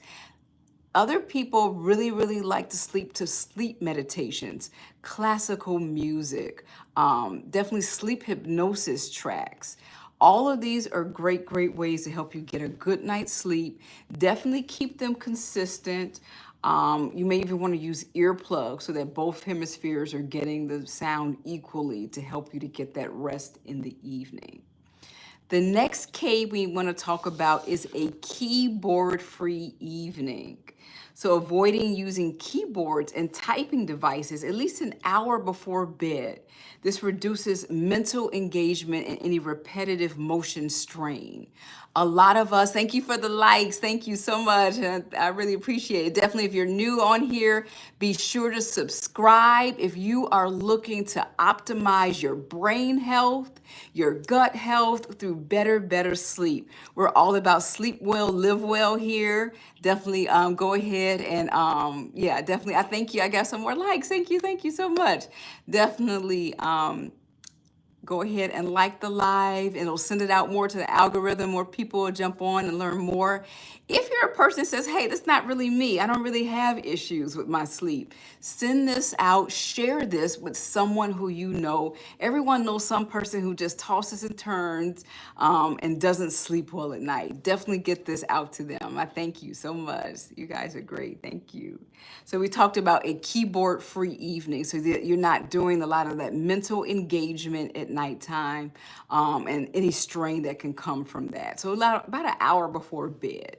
Other people really, really like to sleep meditations, classical music, definitely sleep hypnosis tracks. All of these are great, great ways to help you get a good night's sleep. Definitely keep them consistent. You may even want to use earplugs so that both hemispheres are getting the sound equally to help you to get that rest in the evening. The next K we want to talk about is a keyboard-free evening. So avoiding using keyboards and typing devices at least an hour before bed. This reduces mental engagement and any repetitive motion strain. A lot of us, thank you for the likes. Thank you so much. I really appreciate it. Definitely, if you're new on here, be sure to subscribe. If you are looking to optimize your brain health, your gut health through better sleep. We're all about sleep well, live well here. Definitely go ahead and definitely. I thank you. I got some more likes. Thank you so much. Definitely go ahead and like the live, and it'll send it out more to the algorithm. More people will jump on and learn more. If you're a person that says, hey, that's not really me, I don't really have issues with my sleep, send this out, share this with someone who you know. Everyone knows some person who just tosses and turns and doesn't sleep well at night. Definitely get this out to them. I thank you so much. You guys are great. Thank you. So we talked about a keyboard-free evening so that you're not doing a lot of that mental engagement at nighttime and any strain that can come from that. So about an hour before bed.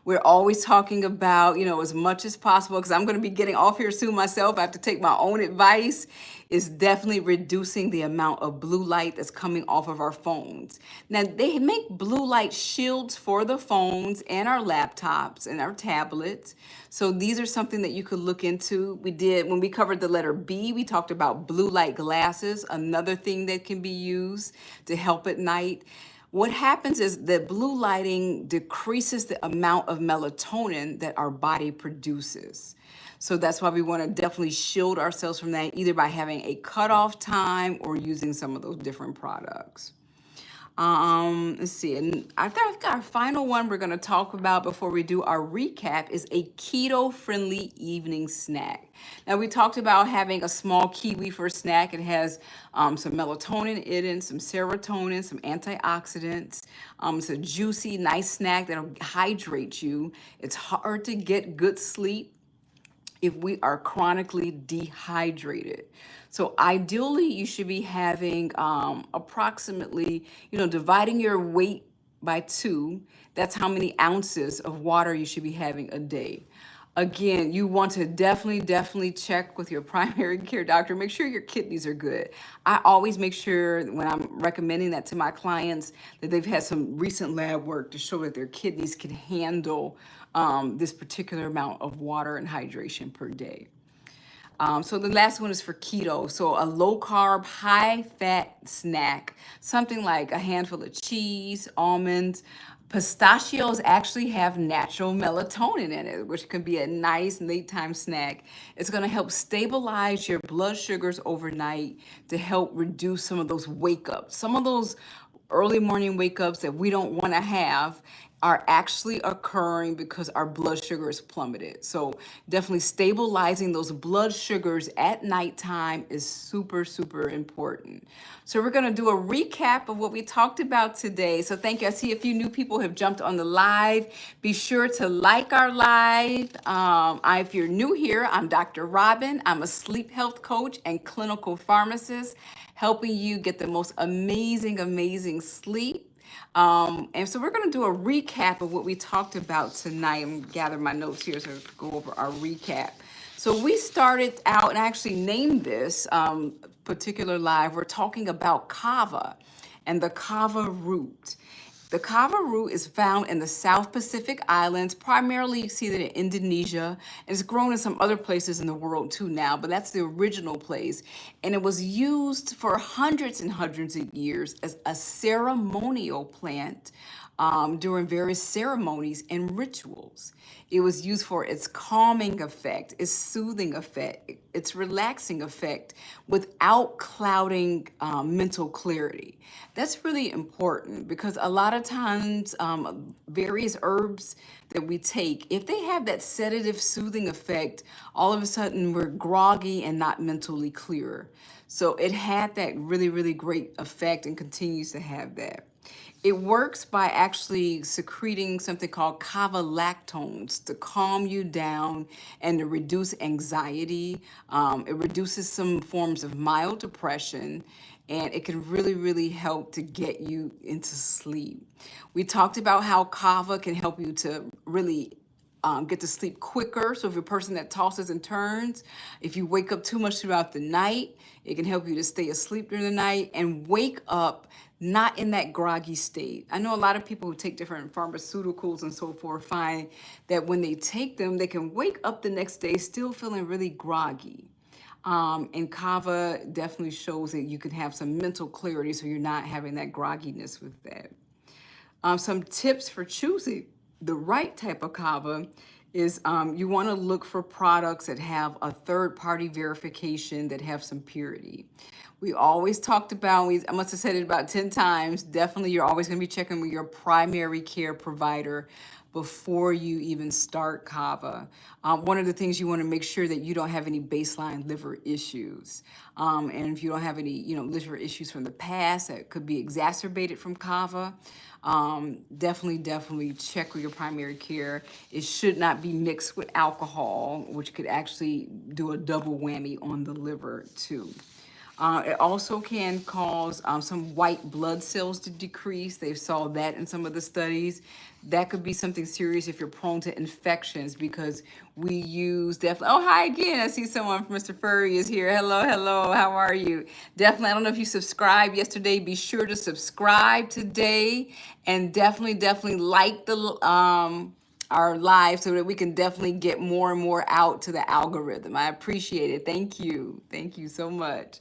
We're always talking about, as much as possible, because I'm going to be getting off here soon myself. I have to take my own advice, is definitely reducing the amount of blue light that's coming off of our phones. Now, they make blue light shields for the phones and our laptops and our tablets. So these are something that you could look into. When we covered the letter B, we talked about blue light glasses, another thing that can be used to help at night. What happens is that blue lighting decreases the amount of melatonin that our body produces. So that's why we want to definitely shield ourselves from that, either by having a cutoff time or using some of those different products. Let's see, and I think our final one we're going to talk about before we do our recap is a keto-friendly evening snack. Now, we talked about having a small kiwi for a snack. It has some melatonin in it, some serotonin, some antioxidants. It's a juicy, nice snack that'll hydrate you. It's hard to get good sleep if we are chronically dehydrated. So ideally, you should be having approximately, dividing your weight by 2. That's how many ounces of water you should be having a day. Again, you want to definitely check with your primary care doctor. Make sure your kidneys are good. I always make sure when I'm recommending that to my clients that they've had some recent lab work to show that their kidneys can handle this particular amount of water and hydration per day. So the last one is for keto. So a low carb, high fat snack, something like a handful of cheese, almonds. Pistachios actually have natural melatonin in it, which can be a nice nighttime snack. It's going to help stabilize your blood sugars overnight to help reduce some of those wake ups, some of those early morning wake ups that we don't want to have. are actually occurring because our blood sugar is plummeted. So definitely stabilizing those blood sugars at nighttime is super, super important. So we're gonna do a recap of what we talked about today. So thank you. I see a few new people have jumped on the live. Be sure to like our live. If you're new here, I'm Dr. Robin. I'm a sleep health coach and clinical pharmacist, helping you get the most amazing, amazing sleep. And so we're going to do a recap of what we talked about tonight. I'm gather my notes here so go over our recap. So we started out and I actually named this particular live. We're talking about Kava and the Kava root. The kava root is found in the South Pacific Islands. Primarily, you see that in Indonesia. It's grown in some other places in the world too now, but that's the original place. And it was used for hundreds and hundreds of years as a ceremonial plant during various ceremonies and rituals. It was used for its calming effect, its soothing effect, its relaxing effect without clouding mental clarity. That's really important because a lot of times various herbs that we take, if they have that sedative soothing effect, all of a sudden we're groggy and not mentally clear. So it had that really, really great effect and continues to have that. It works by actually secreting something called kava lactones to calm you down and to reduce anxiety. It reduces some forms of mild depression, and it can really, really help to get you into sleep. We talked about how kava can help you to really get to sleep quicker. So if you're a person that tosses and turns, if you wake up too much throughout the night, it can help you to stay asleep during the night and wake up not in that groggy state. I know a lot of people who take different pharmaceuticals and so forth find that when they take them, they can wake up the next day still feeling really groggy. And kava definitely shows that you can have some mental clarity so you're not having that grogginess with that. Some tips for choosing the right type of kava is you want to look for products that have a third-party verification that have some purity. We always talked about, I must have said it about 10 times, definitely you're always going to be checking with your primary care provider before you even start kava. One of the things you want to make sure that you don't have any baseline liver issues. And if you don't have any, liver issues from the past that could be exacerbated from kava, definitely check with your primary care. It should not be mixed with alcohol, which could actually do a double whammy on the liver too. It also can cause some white blood cells to decrease. They saw that in some of the studies. That could be something serious if you're prone to infections because we use definitely. Oh, hi again. I see someone, Mr. Furry is here. Hello, hello. How are you? Definitely, I don't know if you subscribed yesterday. Be sure to subscribe today and definitely like the our live so that we can definitely get more and more out to the algorithm. I appreciate it. Thank you. Thank you so much.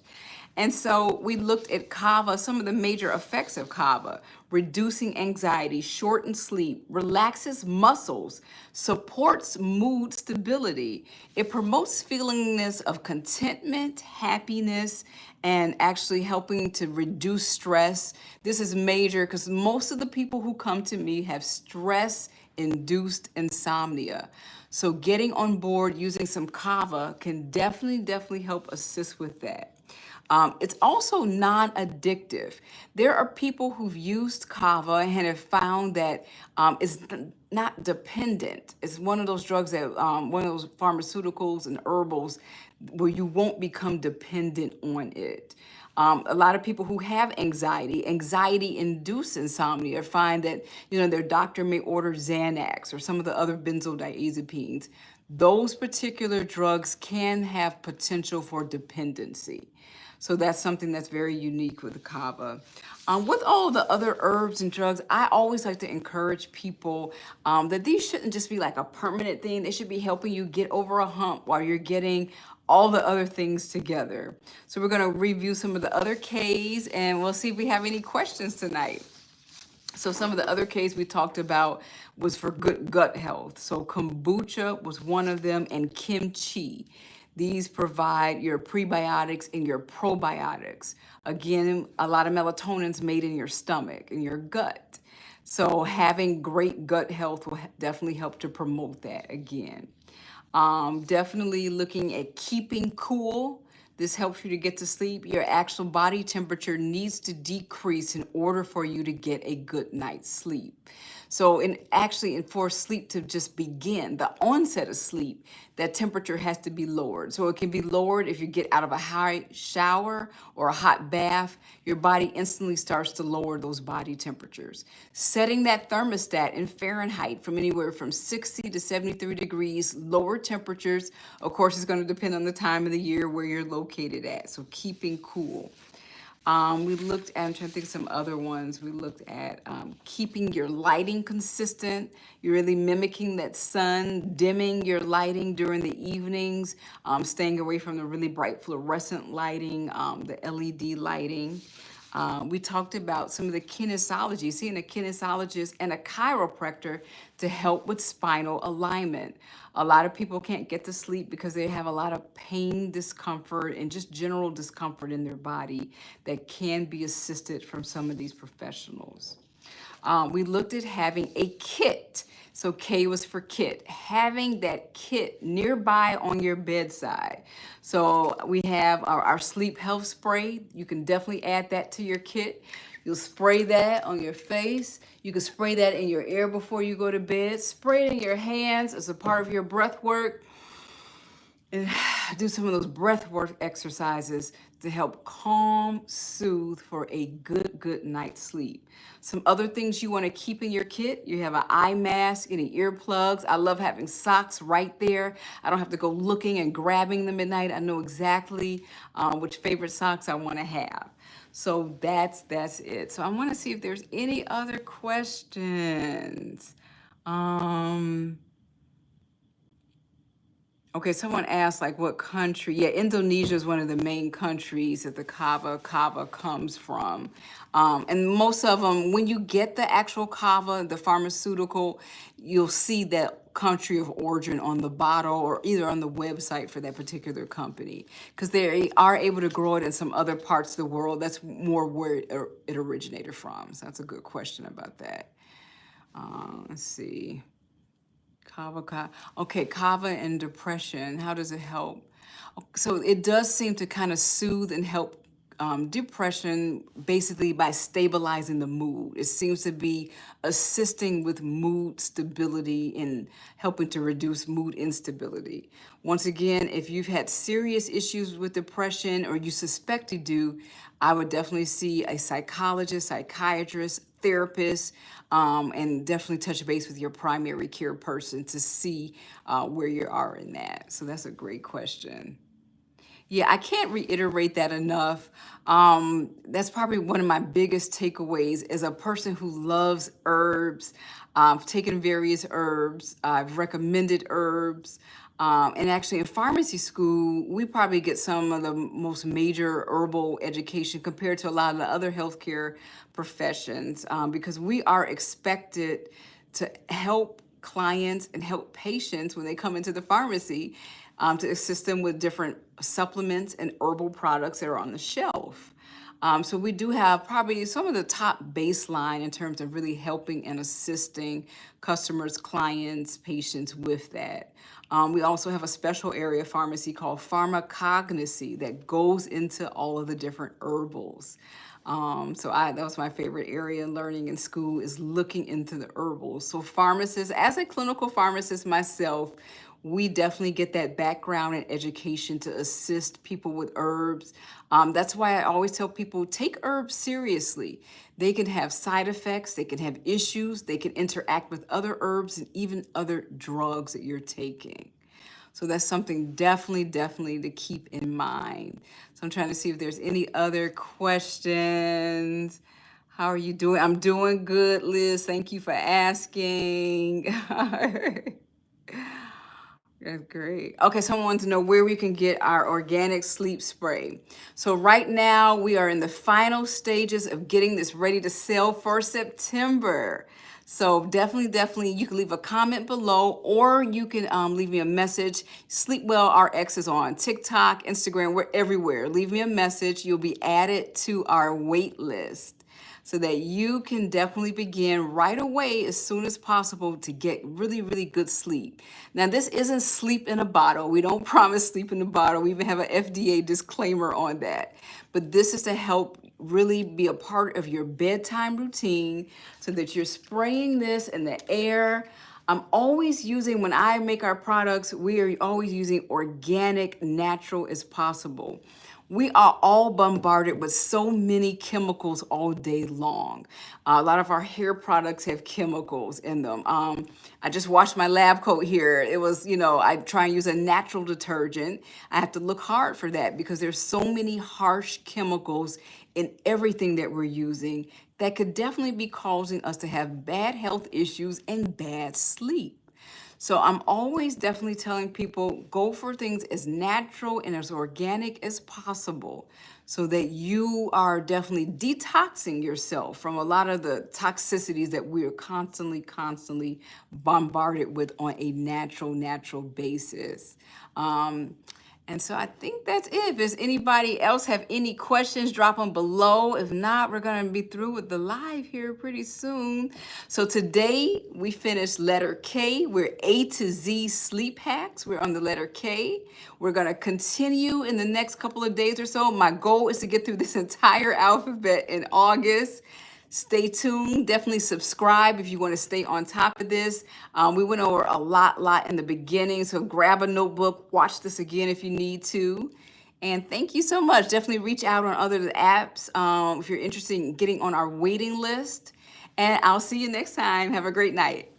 And so we looked at kava, some of the major effects of kava: reducing anxiety, shortens sleep, relaxes muscles, supports mood stability. It promotes feelingness of contentment, happiness, and actually helping to reduce stress. This is major because most of the people who come to me have stress induced insomnia. So getting on board using some kava can definitely help assist with that. It's also non-addictive. There are people who've used kava and have found that it's not dependent. It's one of those drugs that, one of those pharmaceuticals and herbals where you won't become dependent on it. A lot of people who have anxiety-induced insomnia, find that their doctor may order Xanax or some of the other benzodiazepines. Those particular drugs can have potential for dependency. So that's something that's very unique with the kava. With all the other herbs and drugs, I always like to encourage people that these shouldn't just be like a permanent thing. They should be helping you get over a hump while you're getting all the other things together. So we're going to review some of the other Ks and we'll see if we have any questions tonight. So some of the other Ks we talked about was for good gut health. So kombucha was one of them, and kimchi. These provide your prebiotics and your probiotics. Again, a lot of melatonin's made in your stomach, in your gut. So having great gut health will definitely help to promote that again. Definitely looking at keeping cool. This helps you to get to sleep. Your actual body temperature needs to decrease in order for you to get a good night's sleep. So, for sleep to just begin, the onset of sleep, that temperature has to be lowered. So, it can be lowered if you get out of a high shower or a hot bath. Your body instantly starts to lower those body temperatures. Setting that thermostat in Fahrenheit from anywhere from 60 to 73 degrees, lower temperatures. Of course, it's going to depend on the time of the year where you're located at. So, keeping cool. We looked at, I'm trying to think of some other ones. We looked at keeping your lighting consistent. You're really mimicking that sun, dimming your lighting during the evenings, staying away from the really bright fluorescent lighting, the LED lighting. We talked about some of the kinesiology, seeing a kinesologist and a chiropractor to help with spinal alignment. A lot of people can't get to sleep because they have a lot of pain, discomfort, and just general discomfort in their body that can be assisted from some of these professionals. We looked at having a kit. So K was for kit. Having that kit nearby on your bedside. So we have our sleep health spray. You can definitely add that to your kit. You'll spray that on your face. You can spray that in your ear before you go to bed. Spray it in your hands as a part of your breath work, and do some of those breath work exercises to help calm, soothe for a good night's sleep. Some other things you want to keep in your kit, you have an eye mask, any earplugs. I love having socks right there. I don't have to go looking and grabbing them at night. I know exactly which favorite socks I want to have. So that's it. So I want to see if there's any other questions. Um, Okay, someone asked like what country? Yeah, Indonesia is one of the main countries that the kava comes from. And most of them, when you get the actual kava, the pharmaceutical, you'll see that country of origin on the bottle or either on the website for that particular company because they are able to grow it in some other parts of the world. That's more where it originated from. So that's a good question about that. Let's see. Okay, kava and depression. How does it help? So it does seem to kind of soothe and help depression basically by stabilizing the mood. It seems to be assisting with mood stability and helping to reduce mood instability. Once again, if you've had serious issues with depression or you suspect you do, I would definitely see a psychologist, psychiatrist, therapist, and definitely touch base with your primary care person to see where you are in that. So that's a great question. Yeah, I can't reiterate that enough. That's probably one of my biggest takeaways as a person who loves herbs. I've taken various herbs, I've recommended herbs. And actually, in pharmacy school, we probably get some of the most major herbal education compared to a lot of the other healthcare professions because we are expected to help clients and help patients when they come into the pharmacy to assist them with different supplements and herbal products that are on the shelf. So we do have probably some of the top baseline in terms of really helping and assisting customers, clients, patients with that. We also have a special area of pharmacy called pharmacognosy that goes into all of the different herbals. That was my favorite area in learning in school is looking into the herbals. So pharmacists, as a clinical pharmacist myself, we definitely get that background and education to assist people with herbs. That's why I always tell people take herbs seriously. They can have side effects, they can have issues, they can interact with other herbs and even other drugs that you're taking. So that's something definitely to keep in mind. So I'm trying to see if there's any other questions. How are you doing? I'm doing good, Liz. Thank you for asking. That's great. Okay, someone wants to know where we can get our organic sleep spray. So right now we are in the final stages of getting this ready to sell for September. So definitely, you can leave a comment below or you can leave me a message. Sleep Well RX is on TikTok, Instagram, we're everywhere. Leave me a message. You'll be added to our wait list. so that you can definitely begin right away as soon as possible to get really, really good sleep. Now, this isn't sleep in a bottle. We don't promise sleep in a bottle. We even have an FDA disclaimer on that. But this is to help really be a part of your bedtime routine so that you're spraying this in the air. I'm always using, when I make our products, we are always using organic, natural as possible. We are all bombarded with so many chemicals all day long. A lot of our hair products have chemicals in them. I just washed my lab coat here. It was, I try and use a natural detergent. I have to look hard for that because there's so many harsh chemicals in everything that we're using that could definitely be causing us to have bad health issues and bad sleep. So I'm always definitely telling people go for things as natural and as organic as possible so that you are definitely detoxing yourself from a lot of the toxicities that we are constantly bombarded with on a natural basis. And so I think that's it. If there's anybody else have any questions, drop them below. If not, we're going to be through with the live here pretty soon. So today we finished letter K. We're A to Z sleep hacks. We're on the letter K. We're going to continue in the next couple of days or so. My goal is to get through this entire alphabet in August. Stay tuned. Definitely subscribe if you want to stay on top of this. We went over a lot in the beginning, so grab a notebook, watch this again if you need to. And thank you so much. Definitely reach out on other apps if you're interested in getting on our waiting list. And I'll see you next time. Have a great night.